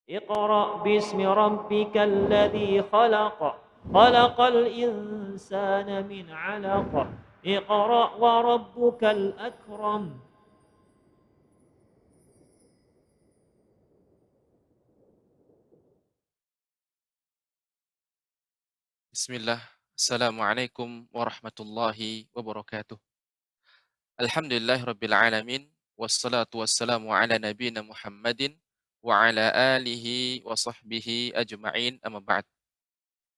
اقرأ باسم ربك الذي خلق خلق الإنسان من علق اقرأ وربك الأكرم. Bismillah. Assalamualaikum warahmatullahi wabarakatuh. Alhamdulillahirabbil alamin wassalatu wassalamu ala nabiyyina Muhammadin wa ala alihi wa sahbihi ajma'in amma ba'd.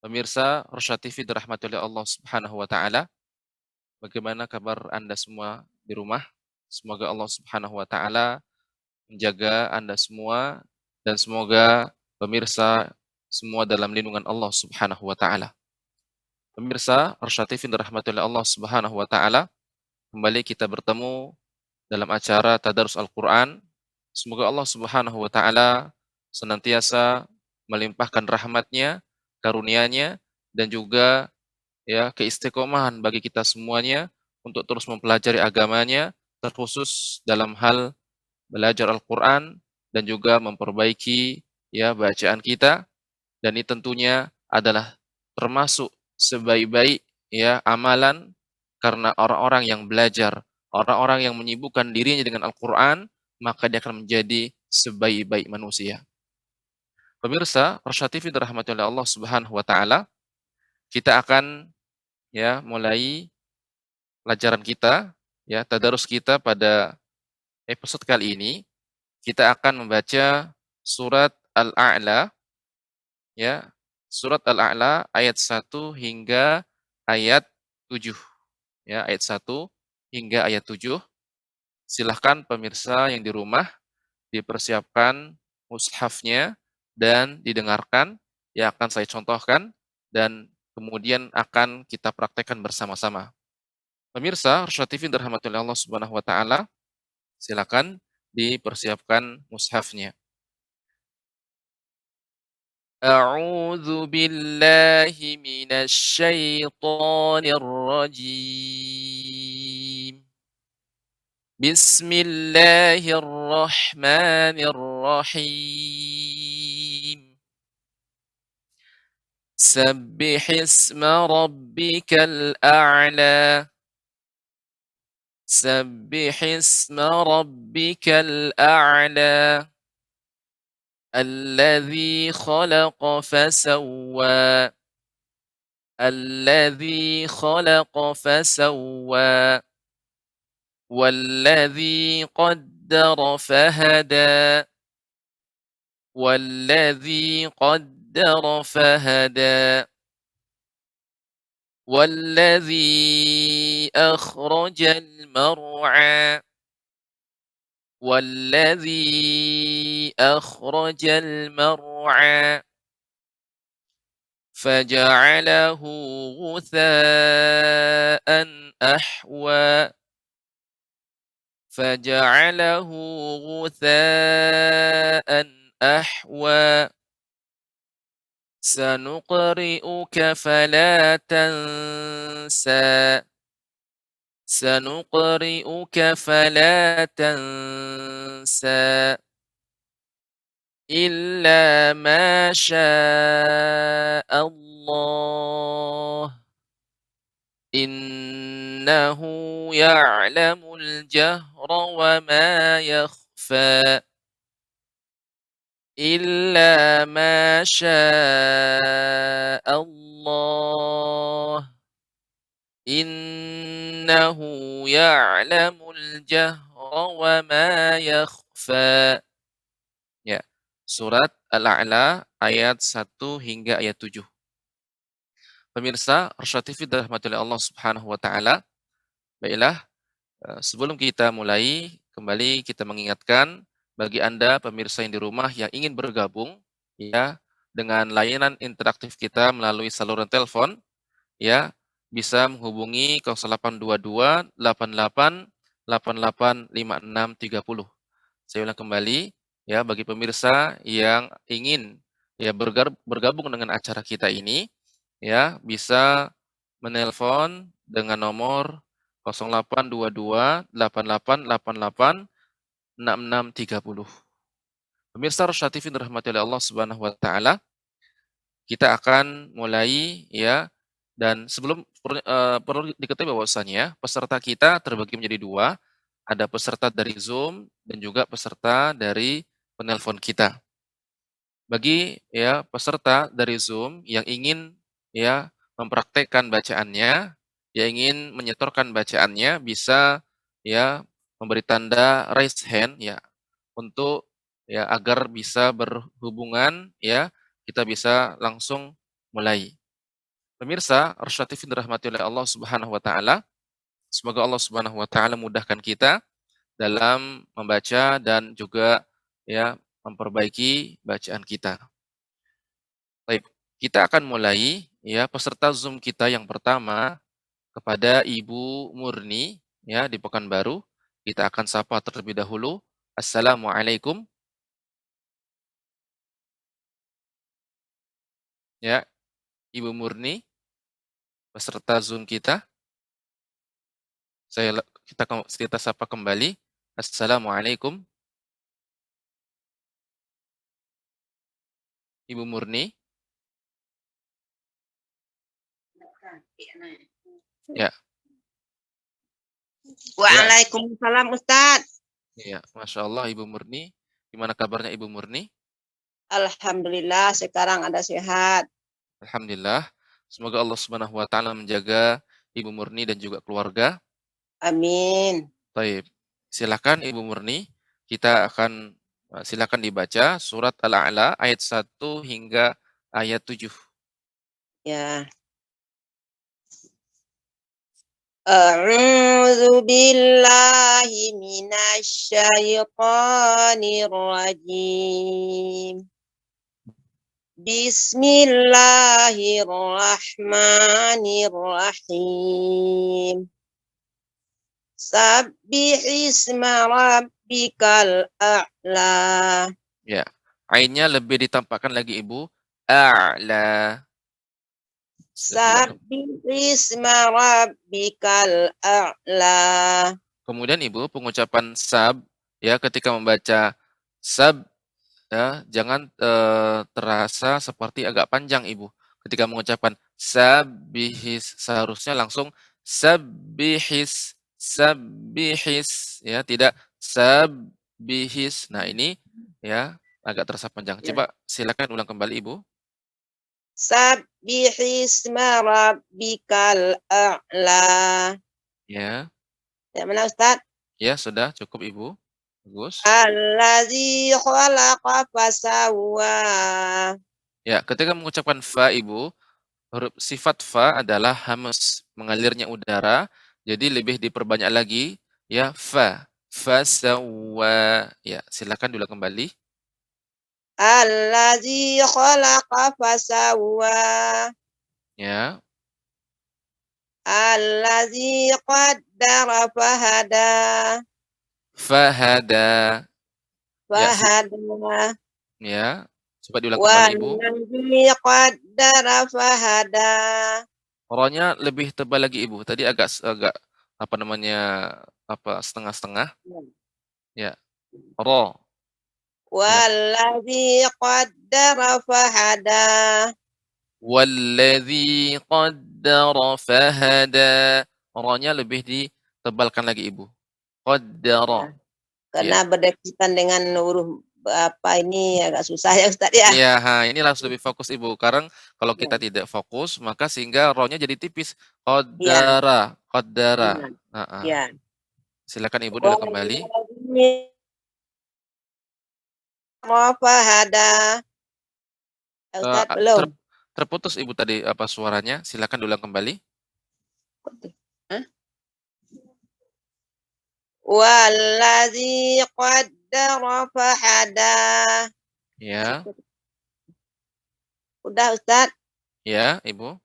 Pemirsa Rosyad TV dirahmati oleh Allah Subhanahu wa taala. Bagaimana kabar Anda semua di rumah? Semoga Allah Subhanahu wa taala menjaga Anda semua dan semoga pemirsa semua dalam lindungan Allah Subhanahu wa taala. Pemirsa Rosyad TV dirahmati oleh Allah Subhanahu wa taala, kembali kita bertemu dalam acara Tadarus Al-Qur'an. Semoga Allah Subhanahu wa taala senantiasa melimpahkan rahmat-Nya, karunia-Nya, dan juga keistiqomahan bagi kita semuanya untuk terus mempelajari agamanya, terkhusus dalam hal belajar Al-Qur'an dan juga memperbaiki bacaan kita, dan ini tentunya adalah termasuk sebaik-baik amalan, karena orang-orang yang belajar, orang-orang yang menyibukkan dirinya dengan Al-Qur'an, maka dia akan menjadi sebaik-baik manusia. Pemirsa Rosyad TV dirahmati oleh Allah Subhanahu wa taala, kita akan mulai pelajaran kita, tadarus kita pada episode kali ini. Kita akan membaca surat Al-A'la, ya, surat Al-A'la ayat 1 hingga ayat 7. Ya, ayat 1 hingga ayat 7. Silahkan pemirsa yang di rumah dipersiapkan mushafnya dan didengarkan yang akan saya contohkan dan kemudian akan kita praktekkan bersama-sama. Pemirsa Rosyad TV dirahmati oleh Allah Subhanahu wa taala, silakan dipersiapkan mushafnya. أعوذ بالله من الشيطان الرجيم. بسم الله الرحمن الرحيم. سبح اسم ربك الأعلى. سبح اسم ربك الأعلى الذي خلق فسوى. الذي خلق فسوى والذي قدر فهدى. والذي قدر فهدى والذي أخرج المرعى. والذي أخرج المرعى فجعله غثاء أحوى. فجعله غثاء أحوى. سنقرئك فلا تنسى. سنقرئك فلا تنسى إلا ما شاء الله إنه يعلم الجهر وما يخفى. إلا ما شاء الله إنه يعلم الجهر وما يخفى. Ya, surat Al-A'la ayat 1 hingga ayat 7. Pemirsa Rosyad TV dirahmati oleh Allah Subhanahu wa taala. Baiklah, sebelum kita mulai, kembali kita mengingatkan bagi Anda pemirsa yang di rumah yang ingin bergabung dengan layanan interaktif kita melalui saluran telepon, bisa menghubungi 0822 88 88 5630. Saya ulang kembali, bagi pemirsa yang ingin bergabung dengan acara kita ini, bisa menelpon dengan nomor 0822 88 88 6630. Pemirsa Rosyad TV dirahmati oleh Allah Subhanahu wa taala, kita akan mulai ya, dan sebelum perlu diketahui bahwasanya peserta kita terbagi menjadi dua, ada peserta dari Zoom dan juga peserta dari penelpon kita. Bagi ya peserta dari Zoom yang ingin ya mempraktekkan bacaannya, yang ingin menyetorkan bacaannya bisa ya memberi tanda raise hand ya untuk ya agar bisa berhubungan ya, kita bisa langsung mulai. Pemirsa Arsyad TV dirahmati oleh Allah Subhanahu wa taala, semoga Allah Subhanahu wa taala mudahkan kita dalam membaca dan juga ya memperbaiki bacaan kita. Baik, kita akan mulai ya peserta Zoom kita yang pertama kepada Ibu Murni ya di Pekanbaru. Kita akan sapa terlebih dahulu. Assalamualaikum ya Ibu Murni peserta Zoom kita. Kita sapa kembali. Assalamualaikum Ibu Murni. Ya, Waalaikumsalam Ustaz. ya, Masya Allah Ibu Murni. Gimana kabarnya Ibu Murni? Alhamdulillah sekarang ada sehat. Alhamdulillah. Semoga Allah Subhanahu wa taala menjaga Ibu Murni dan juga keluarga. Amin. Baik. Silakan Ibu Murni. Kita akan silakan dibaca surat Al-A'la ayat 1 hingga ayat 7. Ya. A'udzu billahi minasy syaithanir rajim. Bismillahirrahmanirrahim. Sabbihisma rabbikal a'la. Ya. Ainnya lebih ditampakkan lagi Ibu. A'la. Sabbihisma rabbikal a'la. Kemudian Ibu, pengucapan sab ya ketika membaca sab ya, jangan terasa seperti agak panjang Ibu. Ketika mengucapkan sabbihis seharusnya langsung sabbihis ya, tidak sabbihis. Nah, ini ya agak terasa panjang. Ya. Coba silakan ulang kembali Ibu. Sabbihisma rabbikal a'la. Ya. Ya mana Ustaz? Ya, sudah cukup Ibu. Bagus. Allazi khalaqa fasawwa. Ya, ketika mengucapkan fa Ibu, huruf sifat fa adalah hamas, mengalirnya udara, jadi lebih diperbanyak lagi ya fa. Fasawwa. Ya, silakan diulang kembali. Allazi khalaqa fasawwa. Ya. Allazi qaddara fahada. Fahada. Ya, Fahada. ya. Coba diulang kembali Ibu. Wallazi qaddara fahada. Ronya lebih tebal lagi Ibu. Tadi agak agak apa namanya? Apa setengah-setengah. Ya. Ro. Wallazi qaddara fahada. Walladzi qaddara fahada. Ronya lebih ditebalkan lagi Ibu. Qaddara. Karena berdekatan dengan huruf apa ini agak susah ya Ustaz ya. Iya, ini harus lebih fokus Ibu. Karena kalau kita tidak fokus, maka sehingga rohnya jadi tipis. Iya. Qaddara. Iya. Silakan Ibu diulang kembali. Fahada. Ustaz belum. Terputus Ibu tadi apa suaranya? Silakan diulang kembali. Wallazi qaddara fahada. Ya. Udah Ustaz. Ya, Ibu.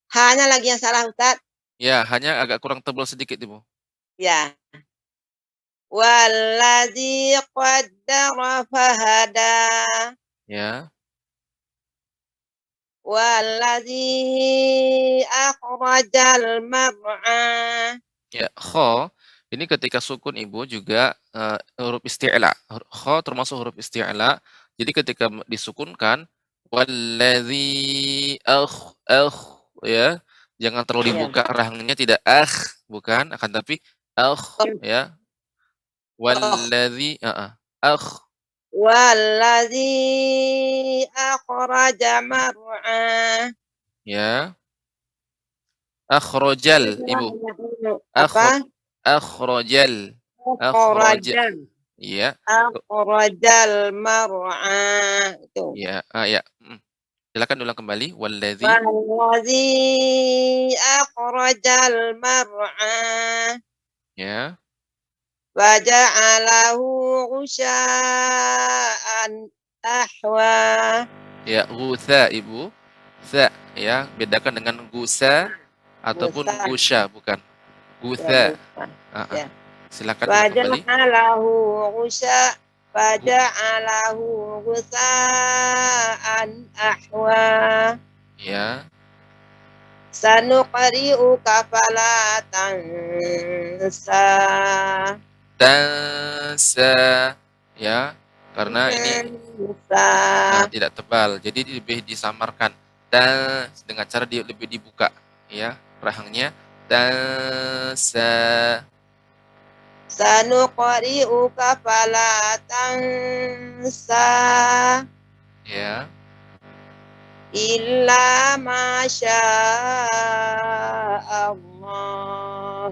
Hanya lagi yang salah Ustaz. Ya, hanya agak kurang tebal sedikit Ibu. Ya. Wallazi qaddara fahada. Ya. Wallazi akhrajal mar'a. Ya, kho Ini ketika sukun Ibu juga huruf isti'la. Kha termasuk huruf isti'la. Jadi ketika disukunkan walladzi ya. Jangan terlalu Ya. dibuka rahangnya tidak bukan, akan tapi ya. Walladzi Wallazi akhraja mar'ah. ya. Akhrajal Ibu. Apa? Akhrajal. Akhraja. Akhrajal. Iya. Akhrajal mar'ah. Itu. Iya, ya. Silakan ulang kembali. Walladzi Wallazi akhrajal mar'ah. ya. Waja'alahu ghusya'an ahwa. Ya, gutha Ibu. Tha ya, bedakan dengan gusa ataupun Musa. gusya bukan. Ya, Gutha. Musa. Ya. Silakan ulang kembali. Waja'alahu ghusa'an ahwa. Ya. Sanuqri'uka fala tansa. Tansa ya. Karena ini tidak tebal, jadi lebih disamarkan. Dan dengan cara lebih dibuka ya rahangnya. Tansa. Sanuqri'uka fala tansa. Ya. Illa ma Allah.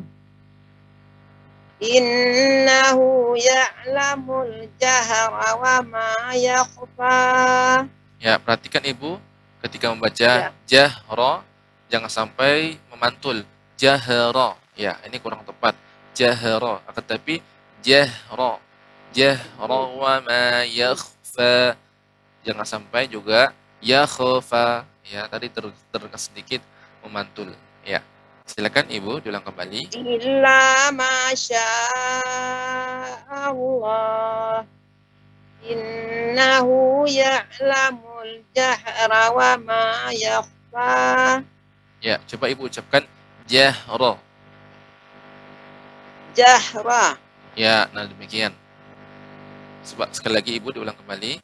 Innahu ya'lamul jahra wa ma yakhfa. Ya, perhatikan Ibu ketika membaca jahra jangan sampai memantul. Jahra. Ya, ini kurang tepat. Jahra, akan tapi jahra. Jahra wa ma yakhfa. Jangan sampai juga yakhfa. Ya, tadi terkesan sedikit memantul. Ya. Silakan Ibu diulang kembali. Illa ma Allah. Innahu ya'lamul jahra wa ma yakhfa. Ya, coba Ibu ucapkan jahra. Jahra. Ya, nah demikian. Sekali lagi Ibu diulang kembali.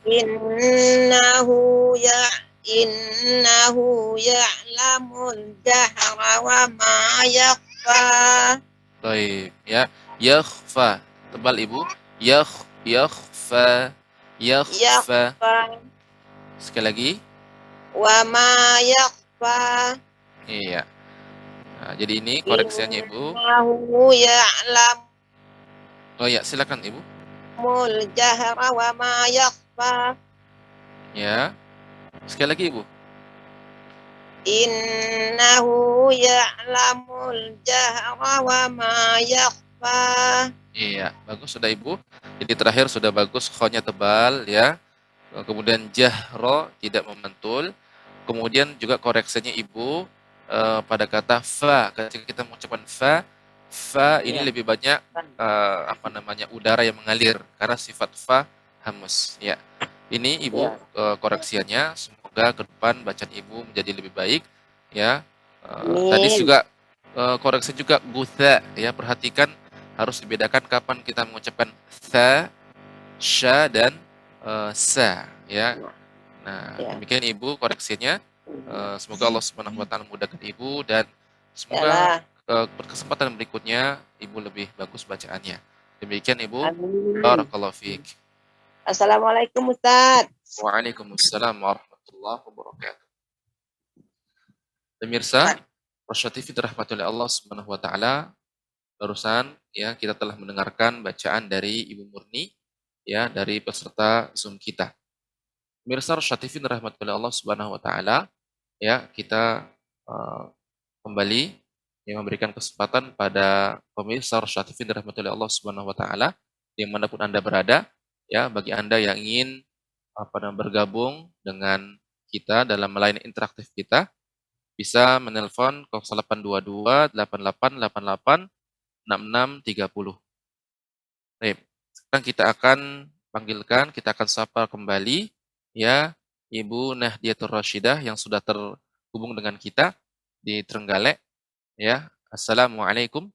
Innahu ya'lamul jahra wa ma yakhfa. Baik, ya. Yakhfa. Tebal Ibu. Yakhfa. Yakhfa. Sekali lagi. Wa ma yakhfa. Iya. Nah, jadi ini koreksinya Ibu. Innahu ya'lam. Oh ya, silakan Ibu. Mul jahra wa ma yakhfa. Ya. Sekali lagi Ibu. Innahu ya'lamul jahra wa ma yakhfa. Iya, bagus sudah Ibu. Jadi terakhir sudah bagus, kha-nya tebal ya. Kemudian jahra tidak memantul. Kemudian juga koreksinya Ibu pada kata fa. Ketika kita mengucapkan fa ini lebih banyak udara yang mengalir karena sifat fa hamus ya. Ini Ibu koreksiannya, semoga ke depan bacaan Ibu menjadi lebih baik ya. Tadi juga koreksi juga gutha ya, perhatikan harus dibedakan kapan kita mengucapkan tha, sya dan sa ya. Nah, demikian Ibu koreksinya. Semoga Allah Subhanahu wa taala memudahkan Ibu dan semoga kesempatan berikutnya Ibu lebih bagus bacaannya. Demikian Ibu. Barakallahu fiik. Assalamualaikum Ustaz. Waalaikumsalam warahmatullahi wabarakatuh. Pemirsa, Rosyad TV dirahmati oleh Allah Subhanahu wa taala. Barusan ya kita telah mendengarkan bacaan dari Ibu Murni ya dari peserta Zoom kita. Pemirsa Rosyad TV dirahmati oleh Allah Subhanahu wa taala, ya kita kembali yang memberikan kesempatan pada pemirsa Rosyad TV dirahmati oleh Allah Subhanahu wa taala dimanapun Anda berada, ya bagi Anda yang ingin bergabung dengan kita dalam melayani interaktif kita, bisa menelpon 0822 8888 6630. Baik, sekarang kita akan panggilkan, kita akan sapa kembali ya Ibu Nahdiatur Rasyidah yang sudah terhubung dengan kita di Trenggalek ya. Assalamualaikum.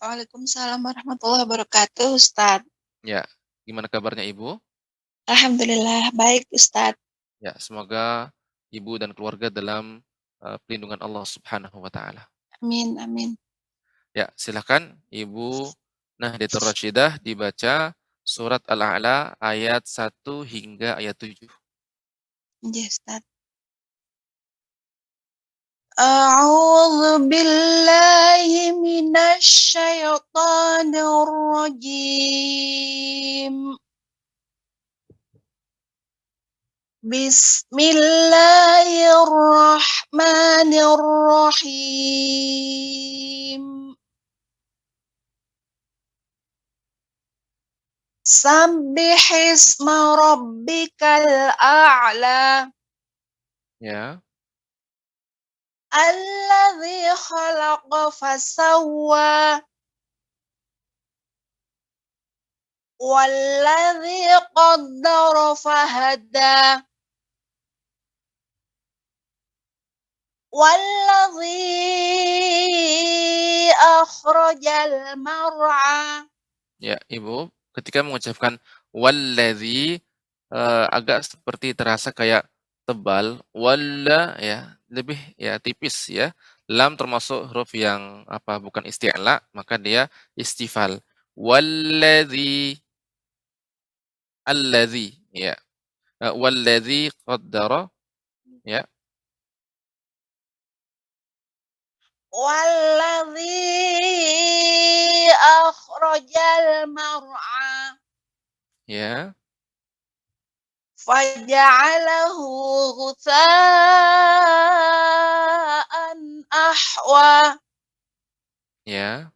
Waalaikumsalam warahmatullahi wabarakatuh, Ustaz. Ya, gimana kabarnya Ibu? Alhamdulillah baik, Ustaz. Ya, semoga Ibu dan keluarga dalam pelindungan Allah Subhanahu wa taala. Amin, amin. Ya, silakan Ibu Nahdiatul Rasyidah dibaca surat Al-A'la ayat 1 hingga ayat 7. Ya, Ustaz. A'udzu billahi minasy syaithanir rajim. Bismillahirrahmanirrahim. Sabbihisma rabbikal a'la. Ya, Alladzi khalaqa fasawwa. Walladzi qaddara fahada. Walladzi akhrajal mar'a. ya Ibu, ketika mengucapkan wallazi agak seperti terasa kayak tebal, walla ya, lebih ya tipis ya. Lam termasuk huruf yang apa bukan isti'la, maka dia istifal. Wallazi allazi ya. Wallazi qaddara ya. Walladzi akhrajal mar'a. Ya, Faja'alahu ghutsa'an ahwa. ya,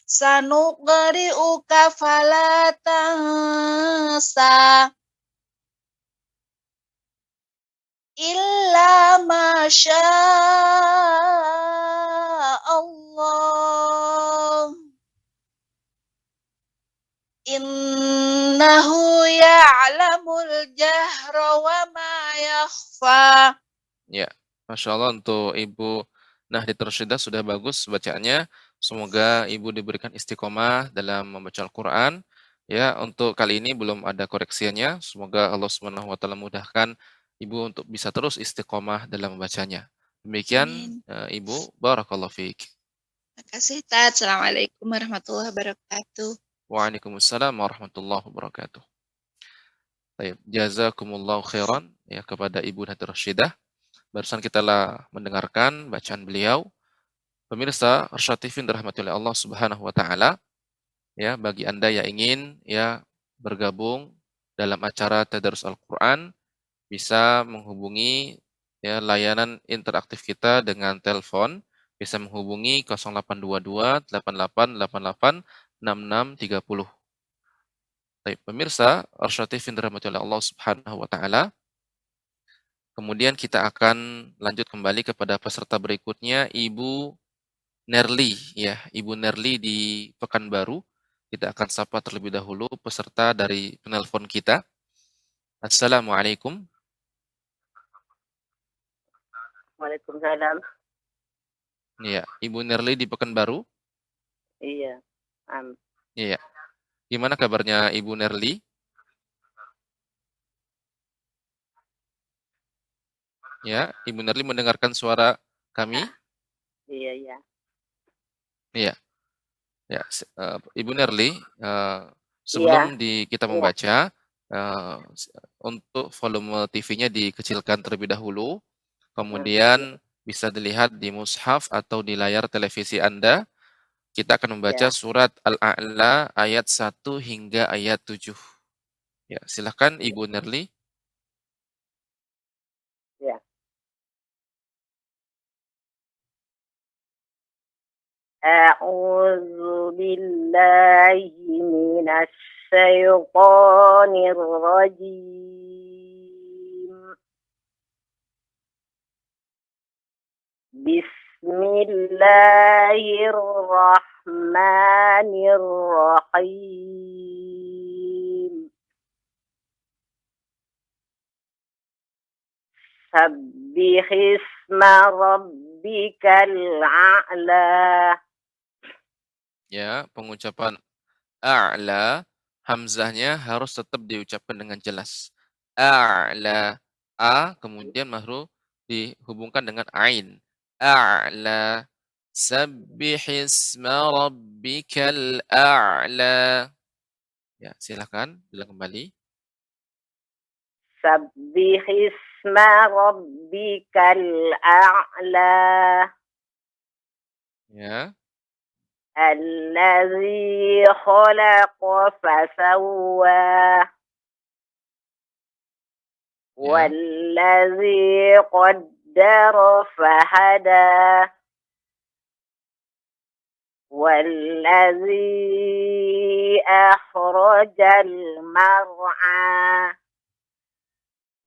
Sanuqri'uka fala tansa. Illa ma Allah. Innahu ya'lamul jahra wa ma yakhfa. ya. Masya Allah untuk Ibu Nahdiatul Rasyidah sudah bagus bacaannya. Semoga Ibu diberikan istiqomah dalam membaca Al-Quran. Ya, untuk kali ini belum ada koreksiannya. Semoga Allah Subhanahu wa taala mudahkan Ibu untuk bisa terus istiqomah dalam membacanya. Demikian Amin. Ibu, barakallahu fiik. Terima kasih, Ustaz. Assalamualaikum warahmatullahi wabarakatuh. Waalaikumsalam warahmatullahi wabarakatuh. Baik, jazakumullahu khairan ya kepada Ibu Nahdiatul Rasyidah. Barusan kita telah mendengarkan bacaan beliau. Pemirsa Arsyad TV dirahmati oleh Allah Subhanahu wa taala, ya, bagi Anda yang ingin ya bergabung dalam acara Tadarus Al-Qur'an bisa menghubungi ya layanan interaktif kita dengan telepon, bisa menghubungi 0822 8888 6630. Baik, pemirsa Arsyad TV dirahmati oleh Allah Subhanahu wa taala. Kemudian kita akan lanjut kembali kepada peserta berikutnya, Ibu Nerli ya, Ibu Nerli di Pekanbaru. Kita akan sapa terlebih dahulu peserta dari penelpon kita. Assalamualaikum. Waalaikumsalam. Ya, Ibu Nerli di Pekanbaru. Iya. Iya. Gimana kabarnya Ibu Nerli? Ya, Ibu Nerli mendengarkan suara kami? Iya, iya. Iya. Ya, Ibu Nerli, sebelum kita Iya. membaca, untuk volume TV-nya dikecilkan terlebih dahulu, kemudian bisa dilihat di mushaf atau di layar televisi Anda. Kita akan membaca Ya. surat Al-A'la ayat 1 hingga ayat 7. Ya, silakan Ibu Nerli. Ya. A'udzu billahi minasy syaithanir rajim. Bismillahirrahmanirrahim. Sabbihisma rabbikal a'la. ya, pengucapan a'la, hamzahnya harus tetap diucapkan dengan jelas. A'la, a kemudian baru dihubungkan dengan ain. A'la, sabbihisma rabbikal a'la. Ya, silakan bilang kembali. Sabbihisma rabbikal a'la. Ya, Allazi khalaqa fasawwa. ya, Wallazi qaddara fahada. Wallazi akhrajal mar'a.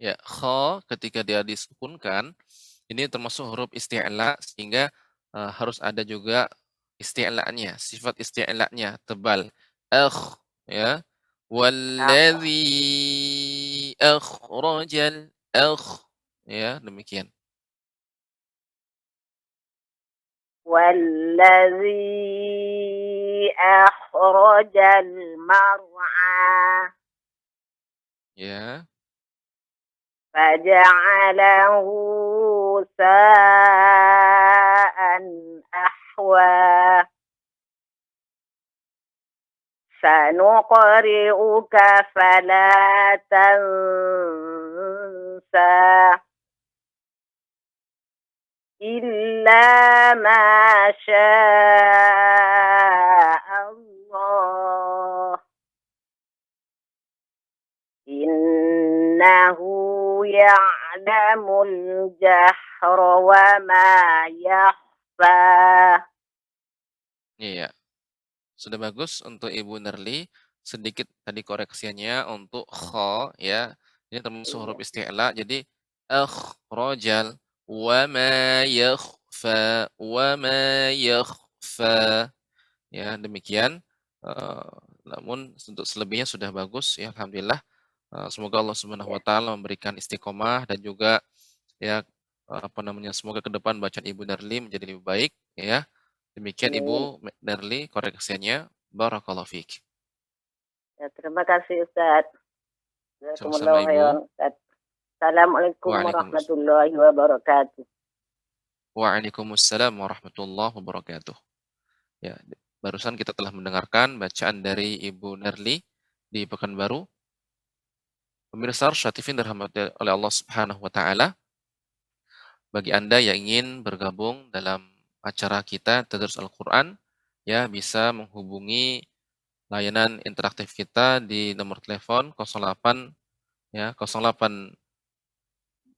ya. Kha ketika dia disukunkan, ini termasuk huruf isti'la sehingga harus ada juga isti'la'nya, sifat isti'la'nya tebal. Ya. Wallazi akhrajal ya, demikian. Wallazi akhrajal mar'a. Ya. Faja'alahu sa'an ahwa. Sanuqri'uka fala tansa. Illa ma Allah. Innahu ya'lamul jahra wa ma yakhfa. Iya. Sudah bagus untuk Ibu Nerli. Sedikit tadi koreksinya untuk kha ya. Ini termasuk huruf isti'la. Jadi akhrajal wa ma yakhfa. Ya, demikian. Namun untuk selebihnya sudah bagus ya, alhamdulillah. Semoga Allah Subhanahu wa taala memberikan istiqomah dan juga ya semoga ke depan bacaan Ibu Nerli menjadi lebih baik ya. Demikian Ibu Nerli koreksinya. Barakallahu fiik. Ya, terima kasih Ustaz. Sama-sama Jazakumullahu Ibu. khairan Ustaz. Assalamualaikum Waalaikumsalam. warahmatullahi wabarakatuh. Waalaikumsalam warahmatullahi wabarakatuh. Ya, barusan kita telah mendengarkan bacaan dari Ibu Nerli di Pekanbaru. Pemirsa Syatifin dirahmati oleh Allah Subhanahu wa taala. Bagi Anda yang ingin bergabung dalam acara kita Tadrus Al-Qur'an, ya bisa menghubungi layanan interaktif kita di nomor telepon 08 ya 08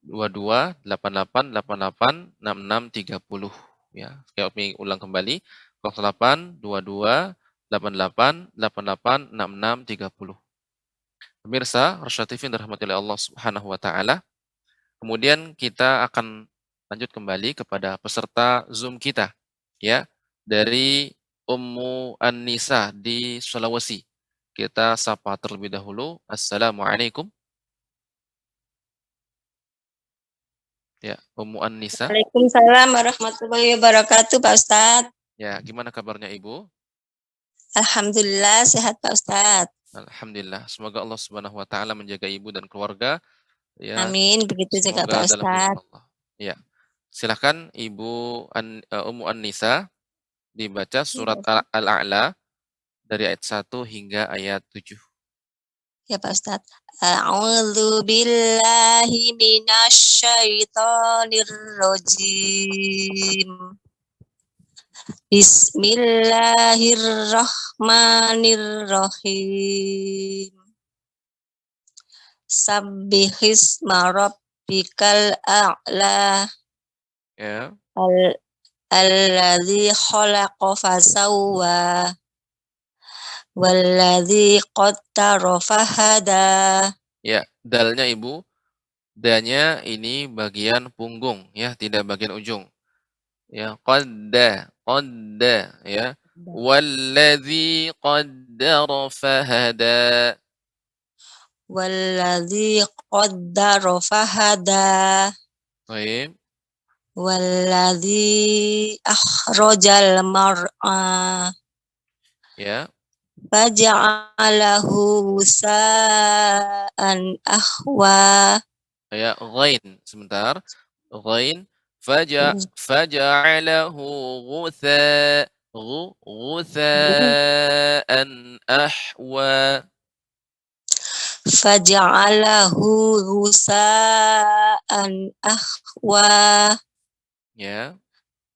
22 88 88 66 30 ya. Kami ulang kembali 08 22 88 88 66 30. Pemirsa Rasyad TV yang dirahmati oleh Allah Subhanahu wa taala. Kemudian kita akan lanjut kembali kepada peserta Zoom kita ya dari Ummu An-Nisa di Sulawesi. Kita sapa terlebih dahulu. Assalamualaikum. Ya, Ummu An-Nisa. Waalaikumsalam warahmatullahi wabarakatuh, Pak Ustadz. Ya, gimana kabarnya Ibu? Alhamdulillah sehat, Pak Ustadz. Alhamdulillah. Semoga Allah Subhanahu wa taala menjaga Ibu dan keluarga ya. Amin, begitu juga Semoga Pak dalam lindungan Ustadz. Allah. Ya. Silakan Ibu Ummu An-Nisa dibaca surat Al-A'la dari ayat 1 hingga ayat 7. Ya Pak Ustadz. A'udzu billahi minasyaitonir rajim. Bismillahirrahmanirrahim. Sabbihisma rabbikal a'la. Ya. Alladzi khalaqa fasawwa. Walladzi qaddara fahada. Ya, dalnya Ibu. Danya ini bagian punggung ya, tidak bagian ujung. Ya, qadda ya. Walladzi qaddara fahada. Walladzi qaddara fahada. Baik. Walladzi akhrajal mar'a. Ya. Faja'alahu sa'an ahwa. Ya, ghain. Sebentar. Ghain. Faja'alahu ghutha'an ahwa. Faja'alahu sa'an ahwa. Ya.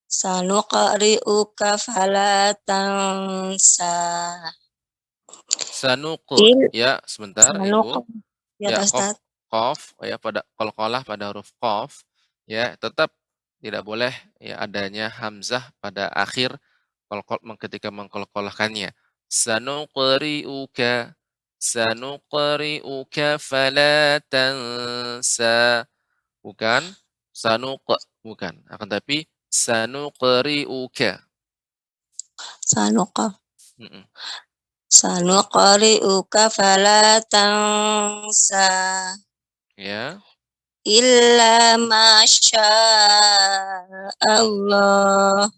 Sanuqri'uka fala tansa. Ya, sebentar Ibu. Ya, Ya, Ustaz. qaf ya pada qalqalah pada huruf qaf ya tetap tidak boleh ya adanya hamzah pada akhir ketika mengqalqalahkannya. Sanuqri'uka fala tansa. Bukan bukan. Akan tapi sanuqri'uka. Mm-mm. Sanuqri'uka fala tansa. Ya. Illa masya Allah.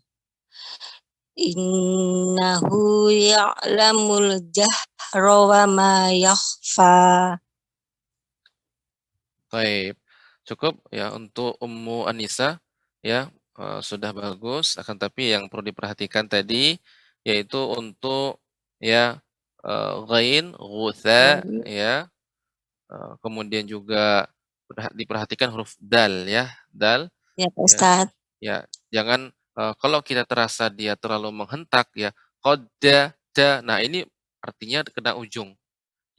Innahu ya'lamul jahra wa ma yakhfa. Baik. Cukup ya untuk Ummu Anisa ya sudah bagus akan tapi yang perlu diperhatikan tadi yaitu untuk ya ghain, ghutha ya kemudian juga diperhatikan huruf dal ya, dal Ya, Pak ya. Ustaz. Ya, jangan kalau kita terasa dia terlalu menghentak ya, qadda da. Nah, ini artinya kena ujung.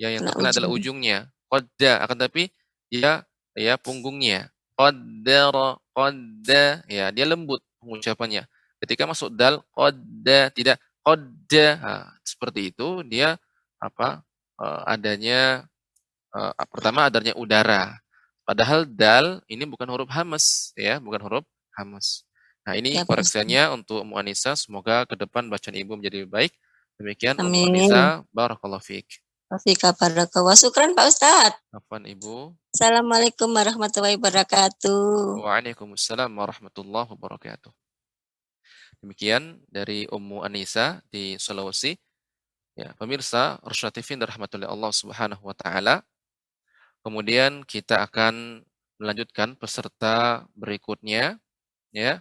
Ya, yang terkena adalah ujungnya. Qadda akan tapi dia ya punggungnya. Qadda ya, dia lembut pengucapannya. Ketika masuk dal qadda tidak qadda. Nah, seperti itu dia apa? Adanya pertama adanya udara. Padahal dal ini bukan huruf hamas ya, bukan huruf hamas. Nah, ini Ya, Pak Ustaz. koreksinya untuk Ummu Anisa. Semoga ke depan bacaan Ibu menjadi lebih baik. Demikian Ummu Amin. Anisa, barakallahu fiik. Wafika barakallahu. Syukran Pak Ustaz. Afwan Ibu. Assalamualaikum warahmatullahi wabarakatuh. Waalaikumsalam warahmatullahi wabarakatuh. Demikian dari Ummu Anisa di Sulawesi. Ya, pemirsa Rosyad TV dirahmati oleh Allah Subhanahu wa taala. Kemudian kita akan melanjutkan peserta berikutnya ya.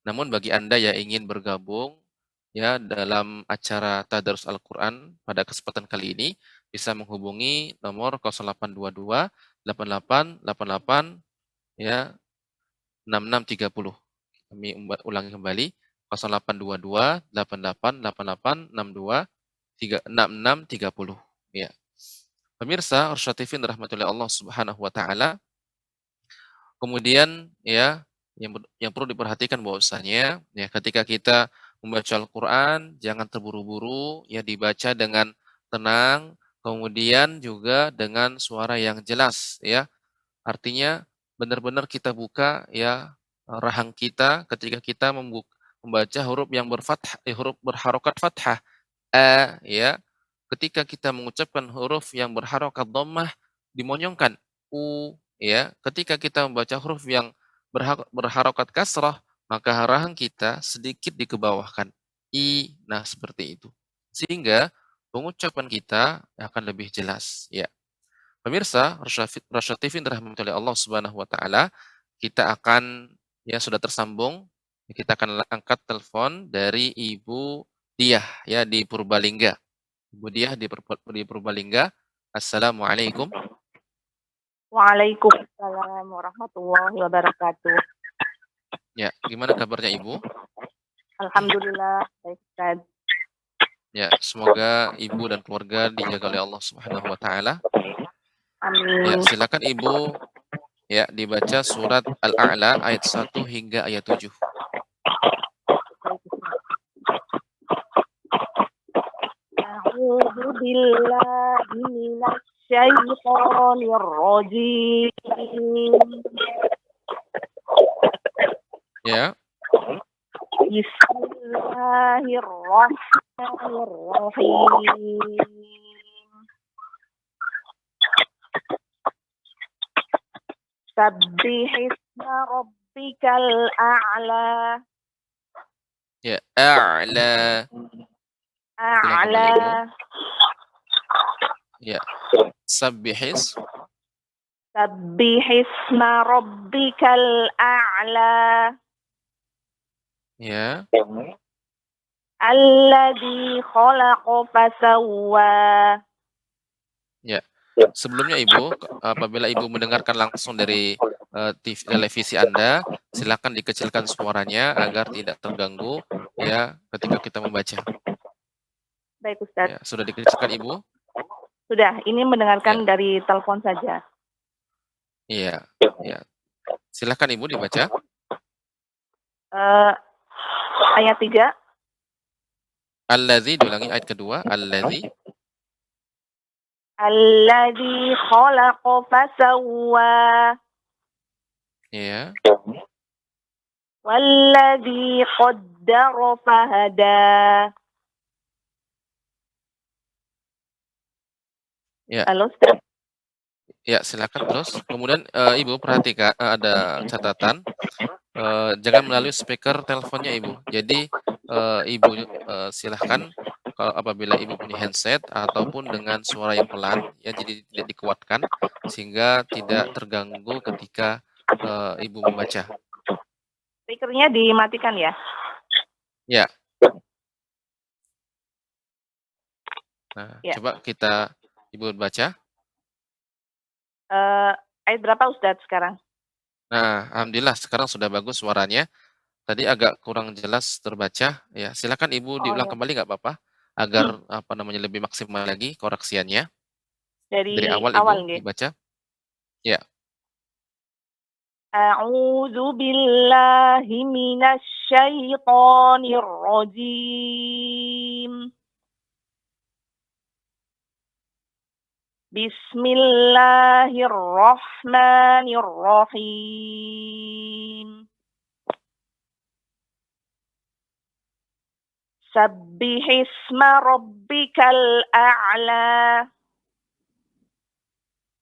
Namun bagi Anda yang ingin bergabung ya dalam acara Tadarus Al-Qur'an pada kesempatan kali ini bisa menghubungi nomor 0822 8888 ya 6630. Kami ulangi kembali 0822 8888 6630 ya. Pemirsa Rosyad TV dirahmati oleh Allah Subhanahu wa taala. Kemudian ya yang perlu diperhatikan bahwasanya ya ketika kita membaca Al-Qur'an jangan terburu-buru ya dibaca dengan tenang, kemudian juga dengan suara yang jelas ya. Artinya benar-benar kita buka ya rahang kita ketika kita membaca huruf yang huruf berharokat fathah ya. Ketika kita mengucapkan huruf yang berharokat dhammah dimonyongkan ya. Ketika kita membaca huruf yang berharokat kasrah maka rahang kita sedikit dikebawahkan nah seperti itu sehingga pengucapan kita akan lebih jelas ya. Pemirsa Rosyad TV dirahmati oleh Allah Subhanahu wa taala, kita akan ya sudah tersambung, kita akan angkat telepon dari Ibu Diah ya di Purbalingga. Ibu Diah di Purbalingga. Assalamualaikum. Waalaikumsalam warahmatullahi wabarakatuh. Ya, gimana kabarnya Ibu? Alhamdulillah, baik Ustaz. Ya, semoga Ibu dan keluarga dijaga oleh Allah Subhanahu wa taala. Amin. Ya, silakan Ibu ya dibaca surat Al-A'la ayat 1 hingga ayat 7. A'udzu billahi minasy syaithanir rajim. Ya. Bismillahirrahmanirrahim. Sabbihisma rabbikal a'la. Ya, a'la. Ulang kembali Ibu. a'la. Ya. Sabbihis. Sabbihisma rabbikal a'la. Ya. Alladzi khalaqa fasawwa. Ya. Sebelumnya Ibu, apabila Ibu mendengarkan langsung dari televisi Anda, silakan dikecilkan suaranya agar tidak terganggu ya ketika kita membaca. Baik Ustaz. Ya, sudah dikecilkan Ibu? Sudah, ini mendengarkan Ya. dari telepon saja. Iya, ya. Silakan Ibu dibaca. Ayat 3. Alladzi, diulangi ayat kedua, alladzi. Alladzi khalaqa fasawwa. Ya. Walladzi qaddara fahada. Ya. Halo Ustaz. Ya, silakan terus. Kemudian Ibu perhatikan ada catatan jangan melalui speaker teleponnya Ibu. Jadi Ibu silahkan kalau apabila Ibu punya handset ataupun dengan suara yang pelan ya jadi tidak dikuatkan sehingga tidak terganggu ketika Ibu membaca. Speakernya dimatikan ya. Ya. Nah, Ya. coba kita Ibu baca. Ayat berapa Ustaz sekarang? Nah, alhamdulillah sekarang sudah bagus suaranya. Tadi agak kurang jelas terbaca. Ya, silakan Ibu diulang Ya. kembali nggak apa-apa agar apa namanya lebih maksimal lagi koreksiannya. Dari Dari awal awal Ibu nggih. dibaca. Ya. A'udzu billahi minasy syaithanir rajim. Bismillahirrahmanirrahim. Sabbihisma rabbikal a'la.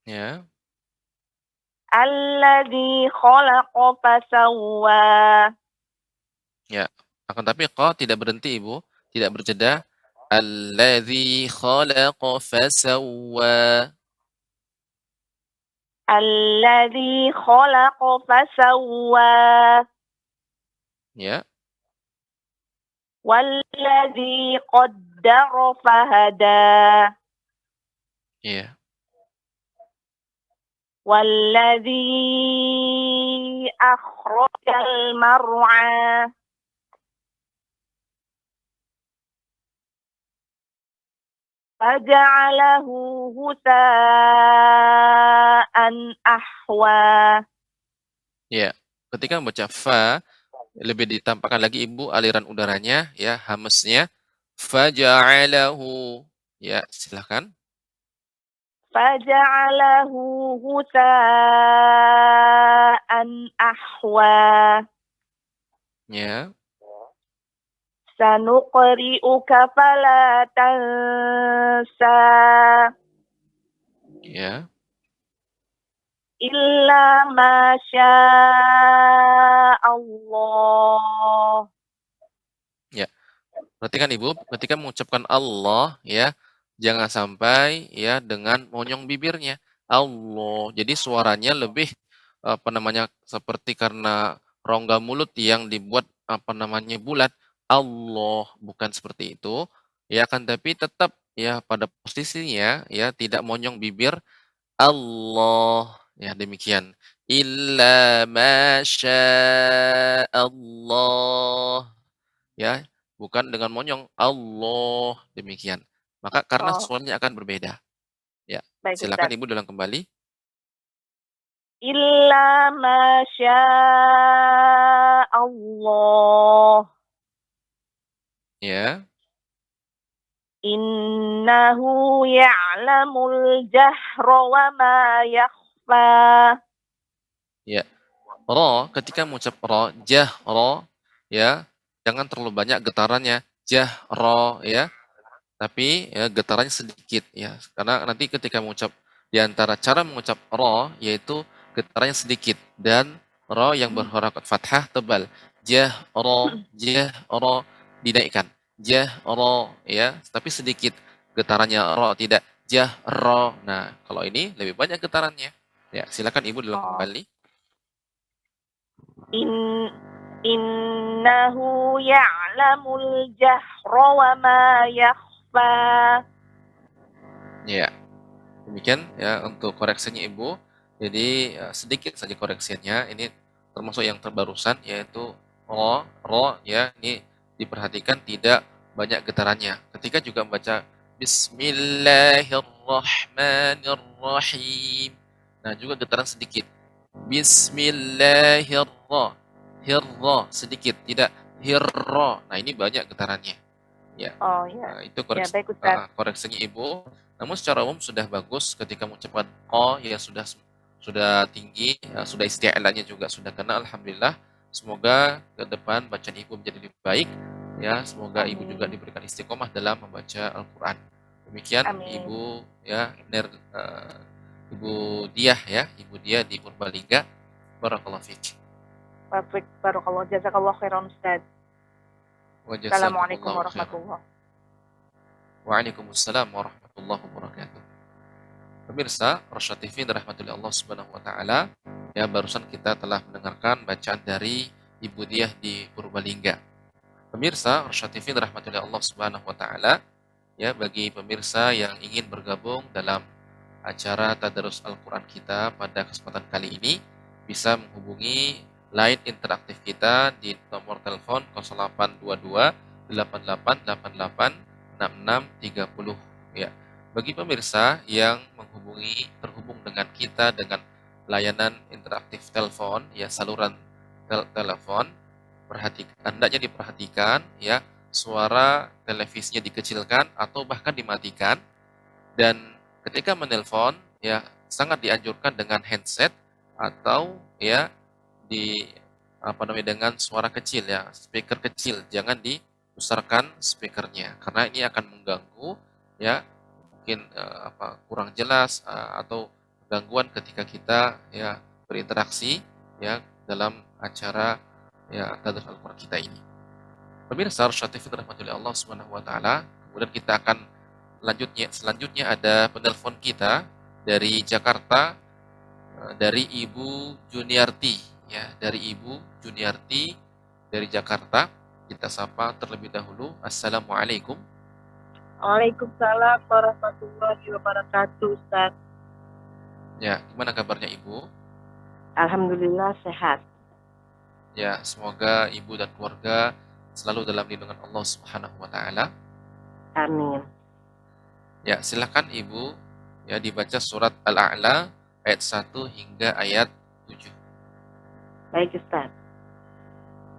Ya. Alladzi khalaqa fasawwa. Ya. Akan tapi kok tidak berhenti Ibu, tidak berjeda. Alladzi khalaqa fasawwa. Alladzi khalaqa fasawwa. Ya. Walladzi qaddara fahada. Iya. Walladzi akhrajal mar'a. Faja'alahu husa'an ahwa. Ya. Ketika membaca fa lebih ditampakkan lagi Ibu aliran udaranya ya, hamesnya faja'alahu. Ya, silakan. Faja'alahu husa'an ahwa. Ya. Sanuqri'uka fala tansa. Ya. Illa ma Allah. Ya. Perhatikan Ibu, ketika mengucapkan Allah ya, jangan sampai ya dengan monyong bibirnya. Allah. Jadi suaranya lebih apa namanya seperti karena rongga mulut yang dibuat apa namanya bulat. Allah, bukan seperti itu. Ya kan tapi tetap ya pada posisinya ya tidak monyong bibir. Allah. Ya demikian. Illa masya Allah. Ya, bukan dengan monyong. Allah. Demikian. Maka karena Oh, suaranya akan berbeda. Ya, baik silakan Ustaz. Ibu ulang kembali. Illa ma Allah. Ya. Innahu ya'lamul jahra wa ma yakhfa. Ya. Ro, ketika mengucap ro, jah, ro, ya, jangan terlalu banyak getarannya. Jah, ro, ya. Tapi ya, getarannya sedikit, ya. Karena nanti ketika mengucap, di antara cara mengucap ro, yaitu getarannya sedikit. Dan ro yang berharakat fathah tebal. Jah, ro, dinaikkan. jahra ya, tapi sedikit getarannya ra, tidak jahra. Nah, kalau ini lebih banyak getarannya. Ya, silakan Ibu diulang Oh. kembali. Innahu ya'lamul jahra wa ma yakhfa. Ya, demikian ya untuk koreksinya Ibu. Jadi sedikit saja koreksinya. Ini termasuk yang terbarusan yaitu ro ya. Ini diperhatikan tidak banyak getarannya. Ketika juga membaca Bismillahirrahmanirrahim. Nah, juga getaran sedikit. Bismillahirrahmanirrahim. Hirra sedikit, tidak hirra. Nah, ini banyak getarannya. Ya. Oh ya. Itu Ya baik Ustaz. koreksinya Ibu. Namun secara umum sudah bagus ketika mengucapkan qa ya sudah tinggi, sudah isti'lanya juga sudah kena alhamdulillah. Semoga ke depan bacaan Ibu menjadi lebih baik ya. Semoga Ibu juga Amin. diberikan istiqomah dalam membaca Al-Qur'an. Demikian Amin. Ibu ya, Ibu Diah ya, Ibu Diah di Purbalingga. Barakallahu fiik. Baik, barakallah, jazakallah khairan Ustaz. Wa Assalamualaikum jazakumullahu khairan. warahmatullahi. Waalaikumsalam warahmatullahi wabarakatuh. Pemirsa Rosyad TV dirahmati Allah Subhanahu wa taala, ya barusan kita telah mendengarkan bacaan dari Ibu Diah di Purbalingga. Pemirsa Rosyad TV dirahmati Allah Subhanahu wa taala, ya bagi pemirsa yang ingin bergabung dalam acara Tadarus Al-Qur'an kita pada kesempatan kali ini bisa menghubungi line interaktif kita di nomor telepon 0822 8888 6630 ya. Bagi pemirsa yang terhubung dengan kita dengan layanan interaktif telepon ya, saluran telepon, hendaknya diperhatikan ya, suara televisinya dikecilkan atau bahkan dimatikan, dan ketika menelpon ya sangat dianjurkan dengan headset atau ya dengan suara kecil ya, speaker kecil, jangan dibesarkan speakernya karena ini akan mengganggu ya, mungkin kurang jelas atau gangguan ketika kita ya berinteraksi ya dalam acara ya Tadarus Al-Qur'an kita ini. Pemirsa Rosyad TV dirahmati Allah Subhanahu wa taala, kemudian kita akan selanjutnya ada penelpon kita dari Jakarta, dari Ibu Juniarti ya, dari Ibu Juniarti dari Jakarta. Kita sapa terlebih dahulu. Assalamualaikum. Waalaikumsalam warahmatullahi wabarakatuh Ustaz. Ya, gimana kabarnya Ibu? Alhamdulillah sehat. Ya, semoga Ibu dan keluarga selalu dalam lindungan Allah Subhanahu wa taala. Amin. Ya, silakan Ibu ya dibaca surat Al-A'la ayat 1 hingga ayat 7. Baik Ustaz.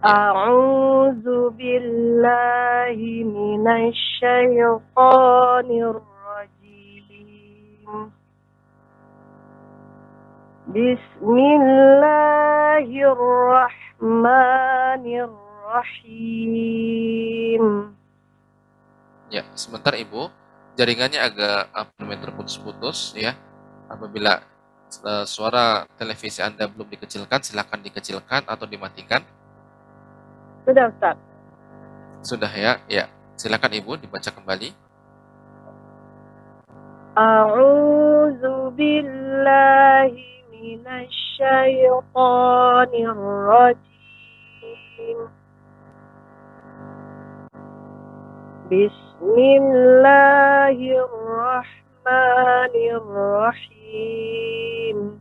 A'udzu billahi minasy syaithanir rajim. Bismillahirrahmanirrahim. Ya, sebentar Ibu, jaringannya agak terputus-putus ya. Apabila suara televisi Anda belum dikecilkan, silakan dikecilkan atau dimatikan. Sudah Ustaz. Sudah ya? Ya. Silakan Ibu dibaca kembali. A'udzu billahi minasy syaithanir rajim. Bismillahirrahmanirrahim.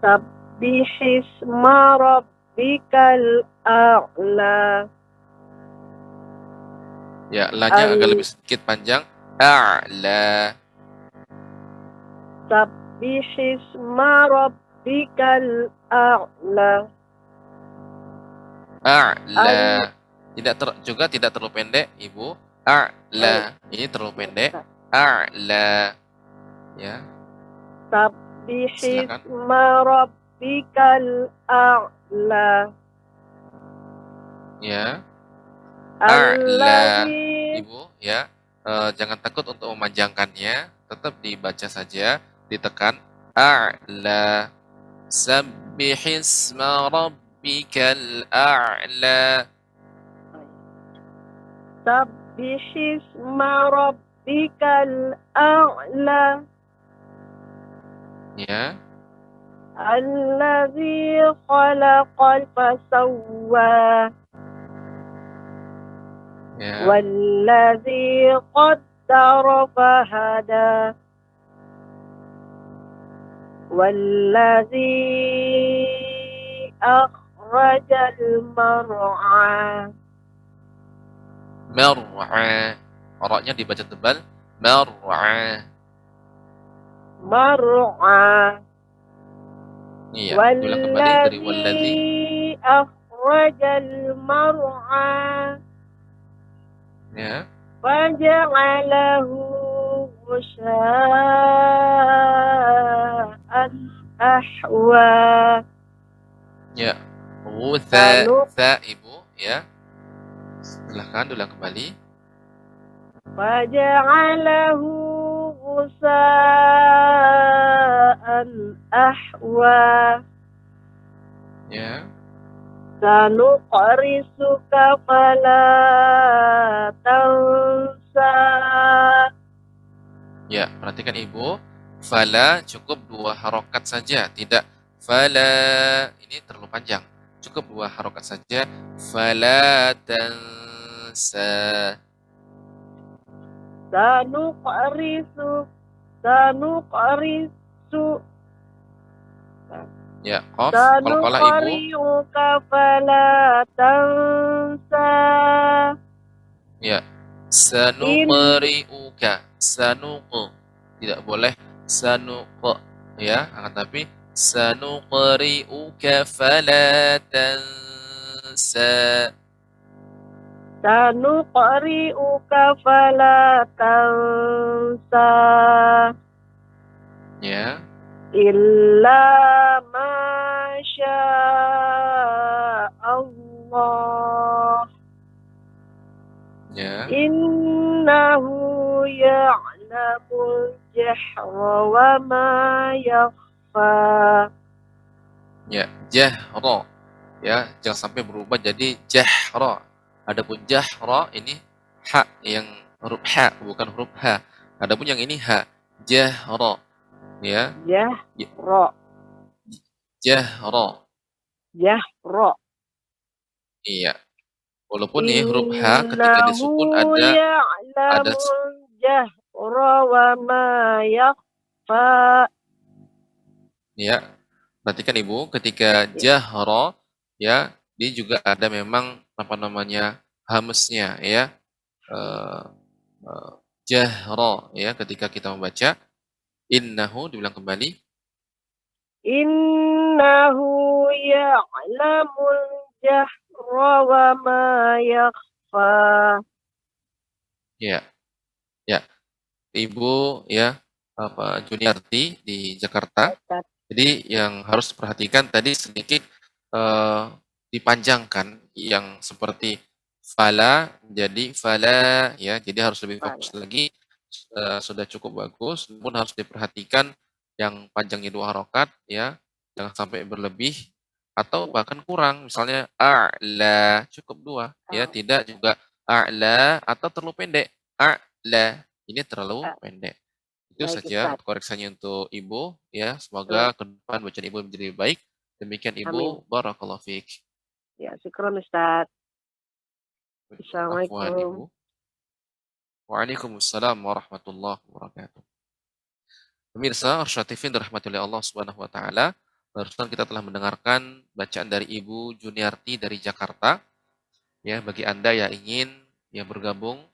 Sabbihisma rabbikal a'la. Ya, la-nya agak lebih sedikit panjang. A'la. Sabbihisma rabbikal a'la. A'la. Juga tidak terlalu pendek, Ibu. A'la. Ini terlalu pendek. A'la. Ya. Sabbihisma rabbikal a'la. Ya. A'la. Alladzi Ibu, ya. Jangan takut untuk memanjangkannya, tetap dibaca saja, ditekan a'la. Sabbihisma rabbikal a'la. Sabbihisma rabbikal a'la. Ya. Alladzi khalaqal fasawwa. Ya. Walladzi qaddara fahada. Walladzi akhrajal mar'a. Mar'a. Ra-nya dibaca tebal. Mar'a. Mar'a. Iya, diulang kembali dari walladzi. Walladzi akhrajal mar'a. Ya. Faja'alahu ghusaa'an ahwa. Ya. Sa Ibu, ya. Silahkan diulang kembali. Faja'alahu ghusaa'an ahwa. Ya. Sanuqrisuka fala tansa. Ya, perhatikan Ibu. Fala cukup 2 harokat saja, tidak fala. Ini terlalu panjang. Cukup 2 harokat saja. Fala tansa. Sanuqrisu. Ya, qaf. Qalqalah Ibu. Sanuqri'uka fala tansa. Ya. Sanuqri'uka. Tidak boleh sanuq, ya, akan tapi sanuqri'uka fala tansa. Sanuqri'uka fala tansa. Ya. Illa ma Allah. Ya. Innahu ya'lamul jahra wa ma yakhfa. Ya, jahra. Ya, jangan sampai berubah jadi jahra. Adapun jahra ini ha yang huruf ha, bukan huruf ha. Adapun yang ini ha, jahra. Ya. Jahra. Jahra. Jahra. Iya. Walaupun nih huruf H ketika disukun ada ya'lamul jahra wa ma yakhfa. ya. Perhatikan Ibu, ketika jahra ya, dia juga ada memang apa namanya hamznya ya. Jahra ya, ketika kita membaca innahu dibilang kembali. Innahu ya'lamul jahra wa ma yakhfa. Ya. Ya. Ibu ya, Juniarti di Jakarta. Jadi yang harus diperhatikan tadi sedikit dipanjangkan yang seperti fala jadi fala ya, jadi harus lebih fokus lagi. Sudah cukup bagus, namun harus diperhatikan yang panjangnya 2 harokat ya, jangan sampai berlebih atau bahkan kurang, misalnya a'la cukup 2 ya, tidak juga a'la atau terlalu pendek a'la, ini terlalu pendek. Itu saja koreksinya untuk Ibu ya. Semoga ke depan bacaan Ibu menjadi lebih baik. Demikian Ibu. Barakallahu fiik. Ya, syukran Ustaz. Afwan Ibu. Assalamualaikum. Waalaikumsalam warahmatullahi wabarakatuh. Pemirsa Arsyad TV dirahmati oleh Allah Subhanahu wa taala. Barusan kita telah mendengarkan bacaan dari Ibu Juniarti dari Jakarta. Ya, bagi Anda yang ingin bergabung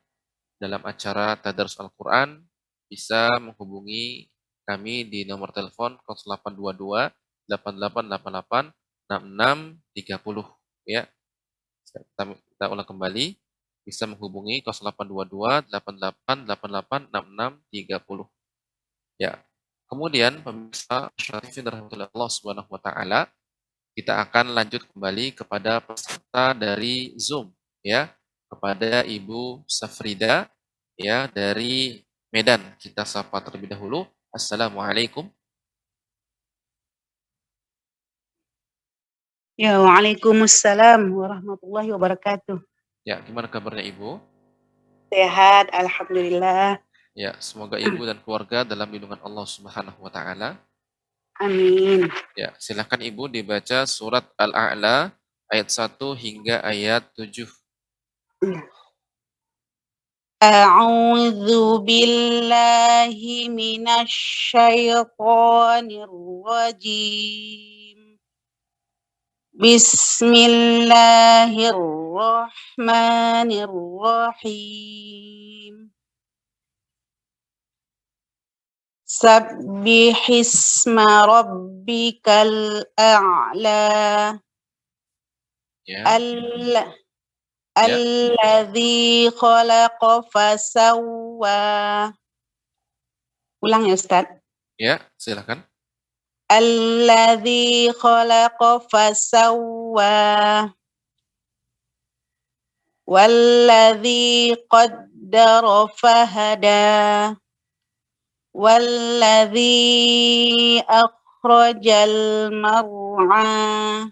dalam acara Tadarus Al-Qur'an, bisa menghubungi kami di nomor telepon 0822 8888 6630 ya. Kita ulang kembali, bisa menghubungi 0822 8888 6630. Ya. Kemudian pemirsa Syarifin rahimahullah Allah Subhanahu wa taala, kita akan lanjut kembali kepada peserta dari Zoom ya, kepada Ibu Safrida ya dari Medan. Kita sapa terlebih dahulu. Assalamualaikum. Ya, waalaikumsalam warahmatullahi wabarakatuh. Ya, gimana kabarnya Ibu? Sehat, alhamdulillah. Ya, semoga ibu dan keluarga dalam lindungan Allah Subhanahu wa taala. Amin. Ya, silakan ibu dibaca surat Al-A'la ayat 1 hingga ayat 7. A'udzu billahi minasy syaithanir rajim. Bismillahirrahmanirrahim. Sabbihisma rabbikal a'la. Ya. Alladzi khalaqa fasawwa. Ulang ya Ustaz. Ya, silakan. Alladzi khalaqa fasawwa. Walladzi qaddara fahada. Walladzi akhrajal mar'a.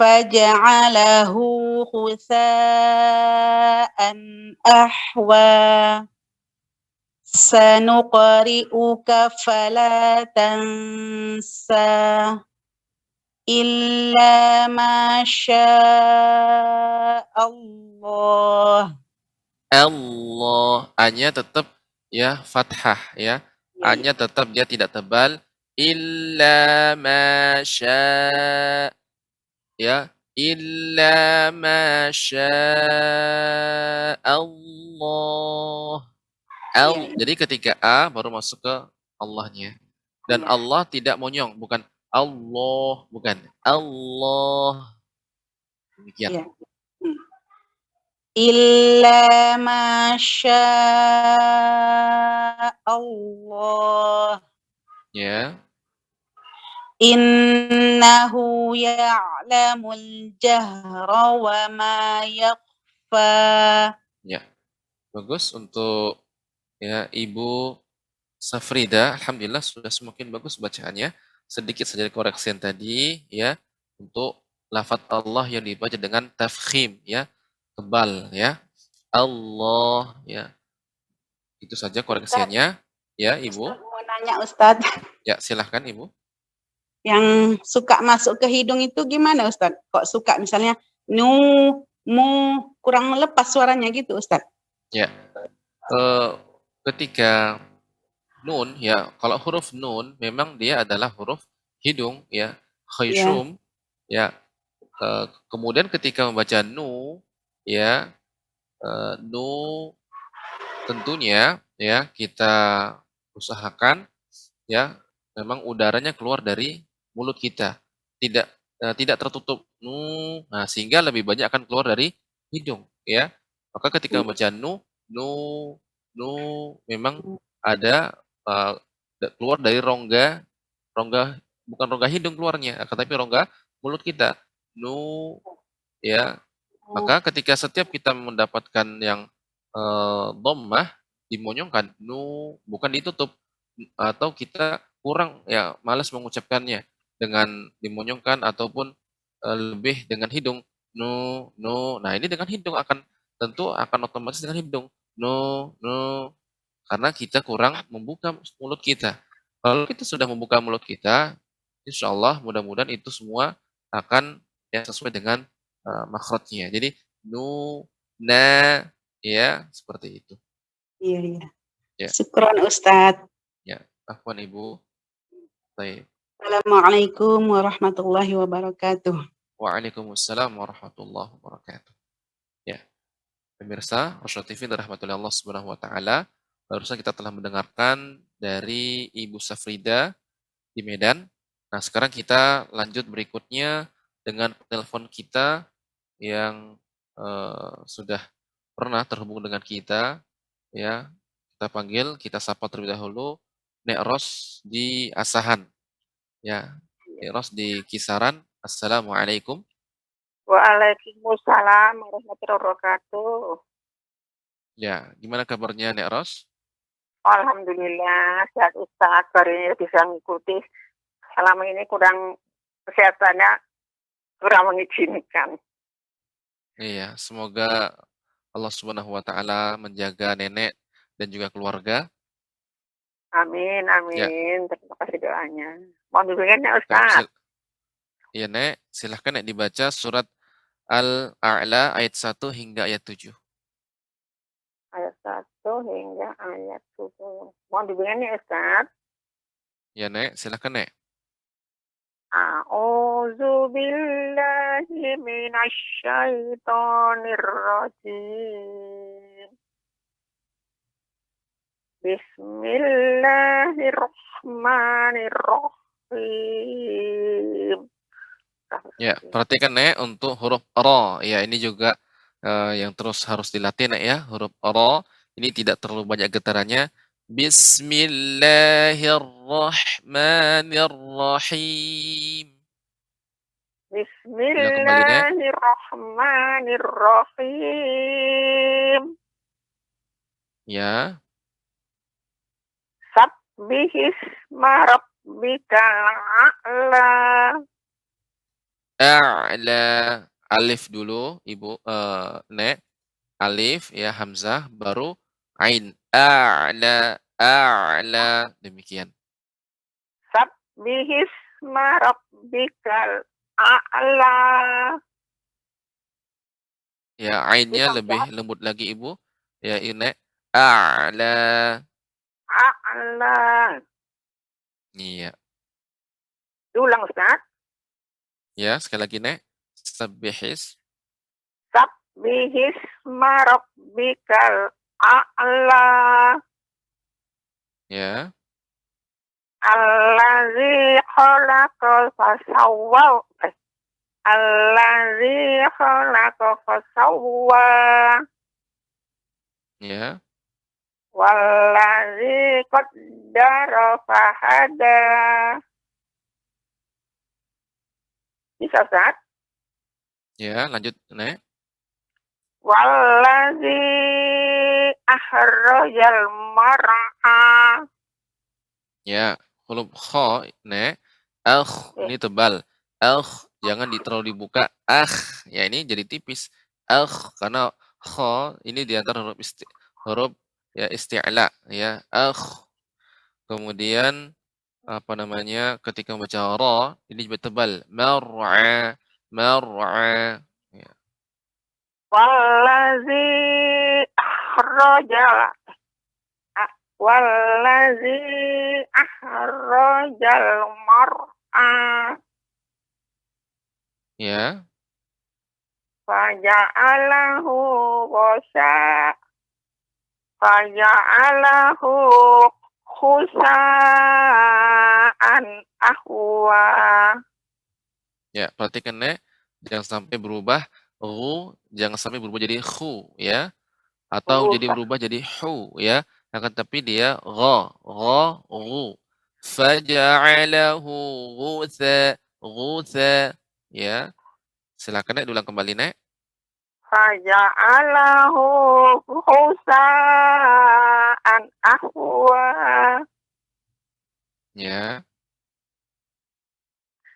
Faja'alahu khusa'an ahwa. Sanuqri'uka fala tansa illa ma Allah. Allah, A-nya tetap ya fathah ya. A-nya tetap dia tidak tebal. Illa ma ya. Illa ma Allah. Jadi ketika A baru masuk ke Allahnya. Dan Allah tidak monyong, bukan Allah, bukan Allah. Demikian. Illa ma Allah. Ya. Innahu ya'lamul jahra wa ma yakhfa. Ya. Bagus untuk ya Ibu Safrida, alhamdulillah sudah semakin bagus bacaannya. Sedikit saja koreksi yang tadi ya untuk lafaz Allah yang dibaca dengan tafkhim ya, tebal ya. Allah ya. Itu saja koreksinya ya Ibu. Ustaz, mau nanya Ustaz. Ya, silahkan Ibu. Yang suka masuk ke hidung itu gimana Ustaz? Kok suka misalnya mu kurang lepas suaranya gitu Ustaz? Ya. Ketika nun ya, kalau huruf nun memang dia adalah huruf hidung ya, khayshum ya. Kemudian ketika membaca nu ya, nu tentunya ya kita usahakan ya memang udaranya keluar dari mulut kita, tidak tertutup nah sehingga lebih banyak akan keluar dari hidung ya. Maka ketika membaca nu memang ada keluar dari rongga bukan rongga hidung keluarnya, tapi rongga mulut kita nu ya. Maka ketika setiap kita mendapatkan yang dhammah dimonyongkan nu, bukan ditutup, atau kita kurang ya malas mengucapkannya dengan dimonyongkan ataupun lebih dengan hidung nu. Nah, ini dengan hidung tentu akan otomatis dengan hidung nu karena kita kurang membuka mulut kita. Kalau kita sudah membuka mulut kita, insya Allah mudah-mudahan itu semua akan ya sesuai dengan makhrajnya. Jadi nu, na, ya seperti itu. Iya. Ya. Syukran Ustaz. Ya, afwan Ibu. Baik. Assalamualaikum warahmatullahi wabarakatuh. Waalaikumsalam warahmatullahi wabarakatuh. Ya. Pemirsa Rosyad TV dirahmati Allah Subhanahu wa taala, barusan kita telah mendengarkan dari Ibu Safrida di Medan. Nah, sekarang kita lanjut berikutnya dengan telepon kita yang sudah pernah terhubung dengan kita ya. Kita panggil, kita sapa terlebih dahulu Nek Ros di Asahan. Ya, Nek Ros di Kisaran. Assalamualaikum. Waalaikumsalam warahmatullahi wabarakatuh. Ya, gimana kabarnya Nek Ros? Alhamdulillah, sehat Ustaz. Hari ini bisa mengikuti. Selama ini kesehatannya kurang mengizinkan. Iya, semoga Allah Subhanahu wa taala menjaga nenek dan juga keluarga. Amin, Ya, amin. Terima kasih doanya. Mohon bimbingannya baik, Ustaz. ya Nek, silahkan Nek dibaca surat Al-A'la ayat 1 hingga ayat 7. Ayat 1 hingga ayat 7. Mohon bimbingannya Ustaz. Ya Nek, silahkan Nek. A'udzu billahi minasyaitonir rajim. Bismillahirrahmanirrahim. Ya, perhatikan Nek untuk huruf ra. Ya, ini juga yang terus harus dilatih Nek ya. Huruf ra ini tidak terlalu banyak getarannya. Bismillahirrahmanirrahim. Bilang kembali Nek. Bismillahirrahmanirrahim. Ya, Sabbihisma rabbikal a'la. a'la. Alif dulu Ibu Nek. Alif ya hamzah baru ain. A'la, a'la. Demikian. Sabbihisma rabbikal a'la. Ya, ainnya lebih lembut lagi Ibu. Ya, Nek. A'la. A'la. Iya. Diulang Ustaz. Ya, sekali lagi Nek. Sabbihis. Sabbihisma rabbikal a'la. Ya. Allazi khalaqa fasawwa. Allazi khalaqa fasawwa. Ya. Wallazi qaddara fahada. Bisa Ustaz? Ya, lanjut Nek. Wallazi akhrajal mar'a. Ya, huruf kha Nek. Ini tebal. Jangan terlalu dibuka. Ya ini jadi tipis. Karena kha ini di antara huruf ya isti'la ya. Kemudian apa namanya ketika membaca ra ini juga tebal. Mar'a, mar'a. Ya. Wallazi akhrajal Wallazi akhrajal mar'a. Ya. Faja'alahu ghosa. Faja'alahu khusa'an ahwa. Ya, perhatikan Nek, jangan sampai berubah jangan sampai berubah jadi khu ya, atau jadi berubah jadi hu ya. Akan tapi dia ghu. Faja'alahu ghutha ya. Silakan Nek diulang kembali Nek. Faja'alahu khusa'an ahwa. Ya.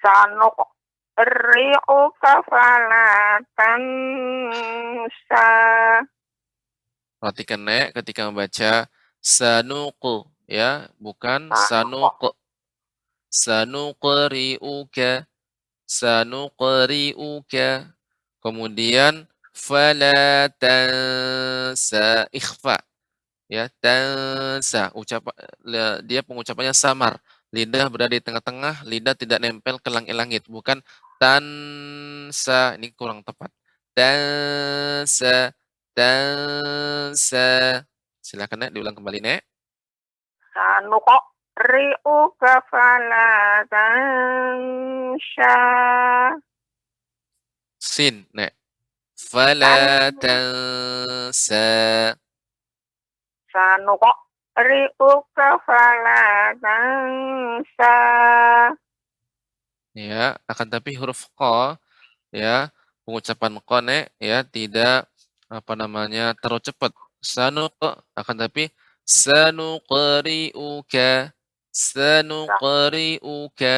Sanuqri'uka fala tansa. Perhatikan Nek ketika membaca sanuqu ya, bukan sanuq. Sanuqri'uka. Sanuqri'uka. Kemudian fala tansa ikhfa ya tansa dia pengucapannya samar, lidah berada di tengah-tengah, lidah tidak nempel ke langit-langit, bukan tansa, ini kurang tepat. Tansa, tansa. Silakan Nek diulang kembali Nek. Sanuqri'uka fala tansa. Sin Nek. Fala tansa. Sanuqri'uka fala tansa. Ya, akan tapi huruf qa ya, pengucapan qa Nek ya tidak apa namanya terlalu cepat. Sanuq akan tapi sanuqri'uka. Sanuqri'uka.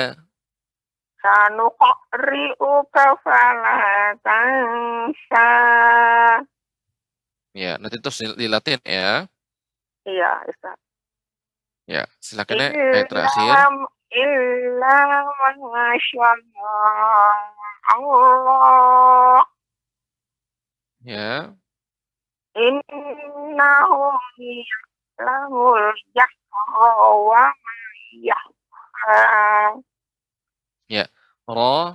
Sanuqri'uka fala tansa. Ya, nanti terus dilatih ya. Iya, Ustaz. Ya, silakan Nek, ayat terakhir. Illa masyaallah. Allah. Ya, Innahu ya'lamul jahra wa ma yakhfa. ya. Ro,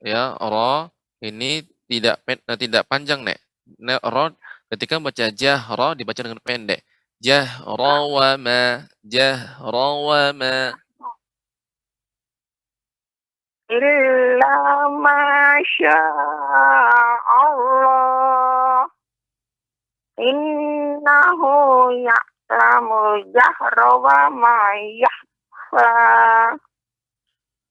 ya, ro ini tidak panjang Nek. Ro ketika baca jahra dibaca dengan pendek. Jahra wa ma, jahra wa ma. Illa masyaallah. Innahu ya'lamul jahra wa ma yakhfa.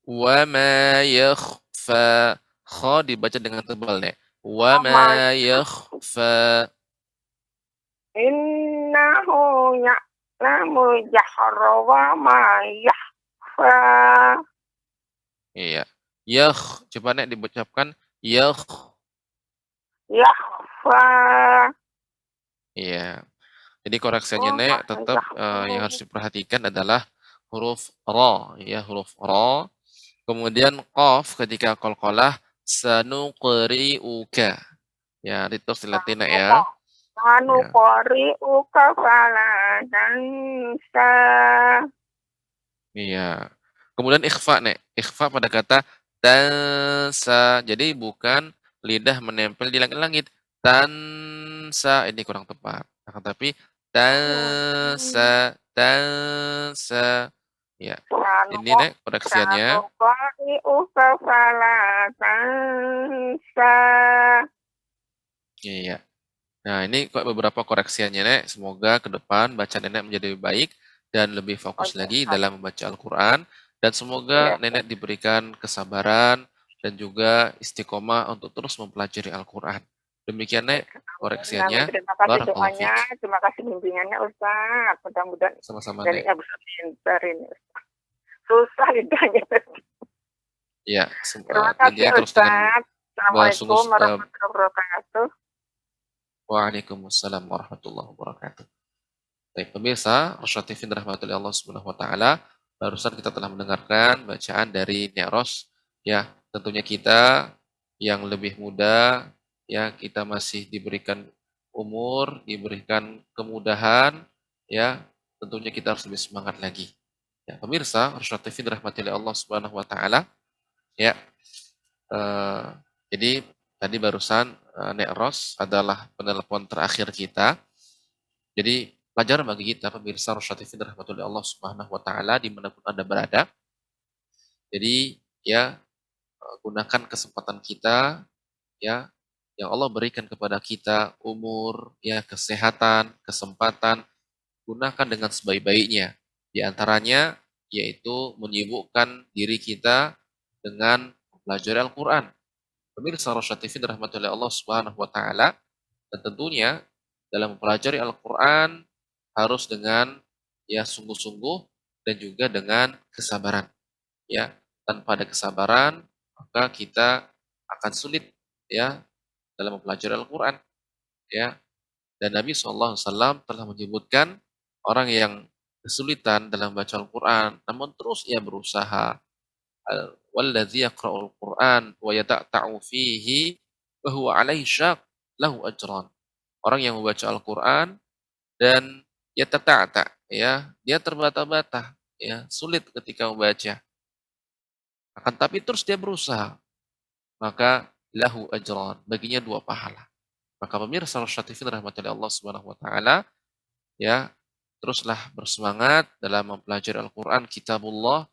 Wa ma yakhfa. Kha dibaca dengan tebal Nek. Wa ma yakhfa. Innahu ya'lamul jahra wa ma yakhfa. Iya. Coba Nek diucapkan Yakhfa. Iya. Jadi koreksinya Wa Nek ma tetap yang harus diperhatikan adalah huruf ro, ya huruf ro. Kemudian qaf ketika qalqalah sanuqri'uka. Ya, itu harus dilatih Nek ya. Ya. Sanuqri'uka fala tansa. Iya. Kemudian ikhfa Nek. Ikhfa pada kata tansa. Jadi bukan lidah menempel di langit-langit. Tansa ini kurang tepat. Akan tapi tansa, tansa. Ya, ini Nek koreksiannya. Sanuqri'uka fala tansa. Iya. Nah, ini beberapa koreksiannya Nek. Semoga ke depan bacaan Nenek menjadi lebih baik dan lebih fokus lagi dalam membaca Al-Qur'an dan semoga Nenek diberikan kesabaran dan juga istiqomah untuk terus mempelajari Al-Qur'an. Demikian Nek koreksiannya. Terima kasih Barakallahu doanya, fiik. terima kasih bimbingannya Ustaz. Mudah-mudahan Sama-sama dari Nek. bisa pintar ini Ustaz. Susah lidahnya. Ya, Terima kasih intinya terus dengan Ustaz. Assalamualaikum bersungguh warahmatullahi wabarakatuh. Waalaikumsalam warahmatullahi wabarakatuh. Baik, pemirsa, Rosyad TV dirahmati Allah Subhanahu wa taala. Barusan kita telah mendengarkan bacaan dari Ne'ros. Ya, tentunya kita yang lebih muda, ya, kita masih diberikan umur, diberikan kemudahan, ya, tentunya kita harus lebih semangat lagi. Ya, pemirsa, Rosyad TV dirahmati Allah Subhanahu wa taala. Ya, eh, jadi tadi barusan Ne'ros adalah penelpon terakhir kita. Jadi pelajaran bagi kita pemirsa Rosyad TV dirahmati Allah Subhanahu wa taala dimanapun Anda berada. Jadi ya gunakan kesempatan kita ya yang Allah berikan kepada kita umur, ya kesehatan, kesempatan, gunakan dengan sebaik-baiknya. Di antaranya yaitu menyibukkan diri kita dengan belajar Al-Qur'an. Pemirsa Rosyad TV dirahmati Allah Subhanahu wa taala dan tentunya dalam mempelajari Al-Qur'an harus dengan ya sungguh-sungguh dan juga dengan kesabaran. Ya, tanpa ada kesabaran maka kita akan sulit ya dalam mempelajari Al-Qur'an ya. Dan Nabi SAW telah menyebutkan orang yang kesulitan dalam baca Al-Qur'an namun terus ia berusaha. Walladzi yaqra'ul Qur'an wa yata'ta'u fihi wa huwa 'alaihi syaq lahu ajran. Orang yang membaca Al-Qur'an dan yatata'ta ya, dia terbata-bata ya, sulit ketika membaca. Akan tapi terus dia berusaha, maka lahu ajran, baginya 2 pahala. Maka pemirsa Rosyad TV dirahmati Allah Subhanahu wa taala, ya, teruslah bersemangat dalam mempelajari Al-Qur'an kitabullah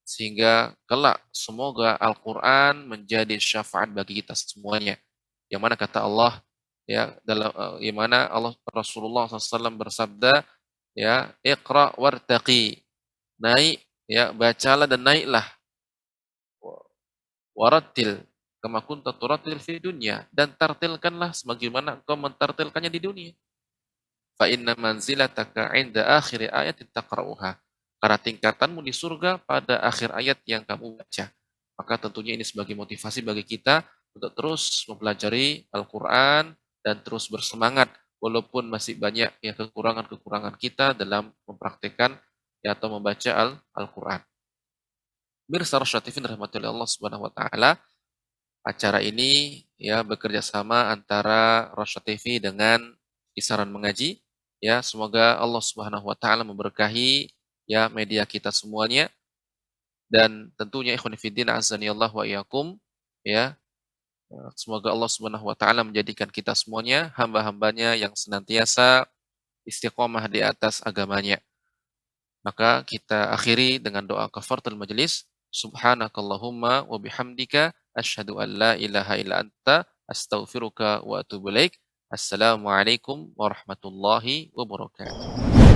sehingga kelak semoga Al-Qur'an menjadi syafaat bagi kita semuanya. Yang mana kata Allah ya dalam yang mana Allah Rasulullah SAW bersabda ya iqra wartaqi, naik ya bacalah dan naiklah, warattil kama kunta turattil fi dunya, dan tartilkanlah sebagaimana engkau mentartilkannya di dunia. Fa inna manzilataka 'inda akhir ayatin taqra'uha, karena tingkatanmu di surga pada akhir ayat yang kamu baca. Maka tentunya ini sebagai motivasi bagi kita untuk terus mempelajari Al-Qur'an dan terus bersemangat walaupun masih banyak ya kekurangan-kekurangan kita dalam mempraktikkan ya atau membaca Al-Qur'an. Mirsa Rasyatifin rahmatullahi Allah Subhanahu wa taala, acara ini ya bekerja sama antara Rasya TV dengan Kisaran Mengaji. Ya, semoga Allah Subhanahu wa taala memberkahi ya media kita semuanya, dan tentunya ikhwan fillah azani Allah wa iyyakum ya. Semoga Allah Subhanahu wa taala menjadikan kita semuanya hamba-hambanya yang senantiasa istiqomah di atas agamanya. Maka kita akhiri dengan doa kafaratul majelis. Subhanakallahumma wa bihamdika asyhadu an la ilaha illa anta astaghfiruka wa atubu ilaik. Assalamualaikum warahmatullahi wabarakatuh.